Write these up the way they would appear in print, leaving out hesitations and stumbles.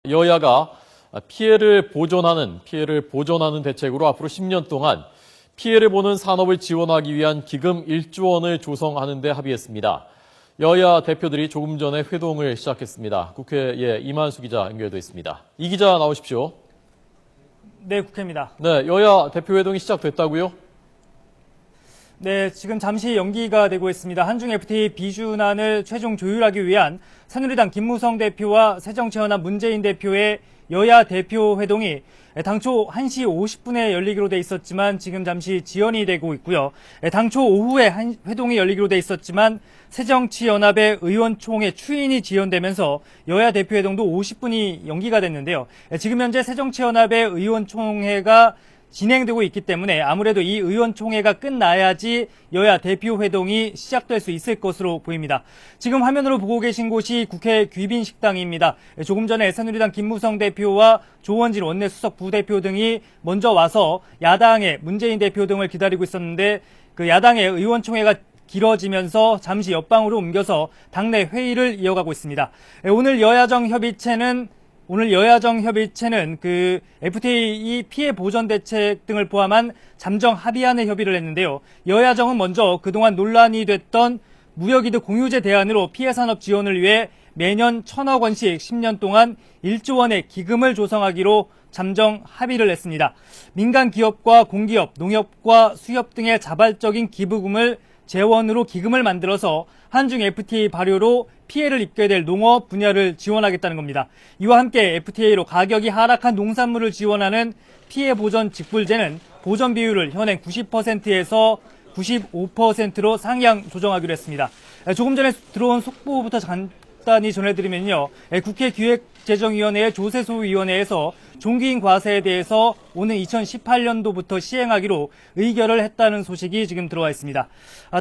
여야가 피해를 보전하는 대책으로 앞으로 10년 동안 피해를 보는 산업을 지원하기 위한 기금 1조 원을 조성하는 데 합의했습니다. 여야 대표들이 조금 전에 회동을 시작했습니다. 국회에 이만수 기자 연결돼 있습니다. 이 기자 나오십시오. 네, 국회입니다. 네, 여야 대표 회동이 시작됐다고요? 네, 지금 잠시 연기가 되고 있습니다. 한중 FTA 비준안을 최종 조율하기 위한 새누리당 김무성 대표와 새정치연합 문재인 대표의 여야 대표 회동이 당초 1시 50분에 열리기로 돼 있었지만 지금 잠시 지연이 되고 있고요. 당초 오후에 회동이 열리기로 돼 있었지만 새정치연합의 의원총회 추인이 지연되면서 여야 대표 회동도 50분이 연기가 됐는데요. 지금 현재 새정치연합의 의원총회가 진행되고 있기 때문에 아무래도 이 의원총회가 끝나야지 여야 대표 회동이 시작될 수 있을 것으로 보입니다. 지금 화면으로 보고 계신 곳이 국회 귀빈식당입니다. 조금 전에 새누리당 김무성 대표와 조원진 원내수석 부대표 등이 먼저 와서 야당의 문재인 대표 등을 기다리고 있었는데 그 야당의 의원총회가 길어지면서 잠시 옆방으로 옮겨서 당내 회의를 이어가고 있습니다. 오늘 여야정 협의체는 그 FTA 피해 보전 대책 등을 포함한 잠정 합의안에 협의를 했는데요. 여야정은 먼저 그동안 논란이 됐던 무역이득 공유제 대안으로 피해 산업 지원을 위해 매년 1,000억 원씩 10년 동안 1조 원의 기금을 조성하기로 잠정 합의를 했습니다. 민간 기업과 공기업, 농협과 수협 등의 자발적인 기부금을 재원으로 기금을 만들어서 한중 FTA 발효로 피해를 입게 될 농업 분야를 지원하겠다는 겁니다. 이와 함께 FTA로 가격이 하락한 농산물을 지원하는 피해 보전 직불제는 보전 비율을 현행 90%에서 95%로 상향 조정하기로 했습니다. 조금 전에 들어온 속보부터 간단히 전해드리면요. 국회 기획재정위원회의 조세소 위원회에서 종기인 과세에 대해서 오는 2018년도부터 시행하기로 의결을 했다는 소식이 지금 들어와 있습니다.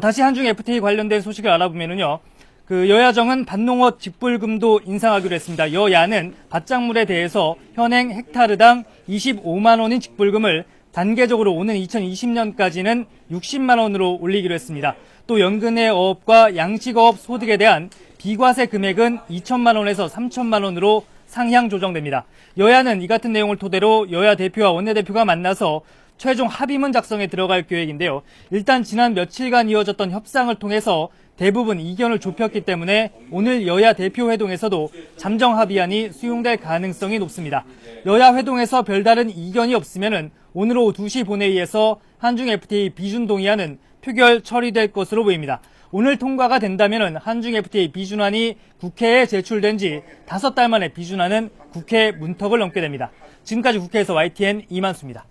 다시 한중 FTA 관련된 소식을 알아보면요. 그 여야정은 밭농업 직불금도 인상하기로 했습니다. 여야는 밭작물에 대해서 현행 헥타르당 25만 원인 직불금을 단계적으로 오는 2020년까지는 60만 원으로 올리기로 했습니다. 또 연근의 어업과 양식어업 소득에 대한 비과세 금액은 2천만 원에서 3천만 원으로 상향 조정됩니다. 여야는 이 같은 내용을 토대로 여야 대표와 원내대표가 만나서 최종 합의문 작성에 들어갈 계획인데요. 일단 지난 며칠간 이어졌던 협상을 통해서 대부분 이견을 좁혔기 때문에 오늘 여야 대표 회동에서도 잠정 합의안이 수용될 가능성이 높습니다. 여야 회동에서 별다른 이견이 없으면 오늘 오후 2시 본회의에서 한중 FTA 비준 동의안은 표결 처리될 것으로 보입니다. 오늘 통과가 된다면 한중 FTA 비준안이 국회에 제출된 지 5달 만에 비준안은 국회 문턱을 넘게 됩니다. 지금까지 국회에서 YTN 이만수입니다.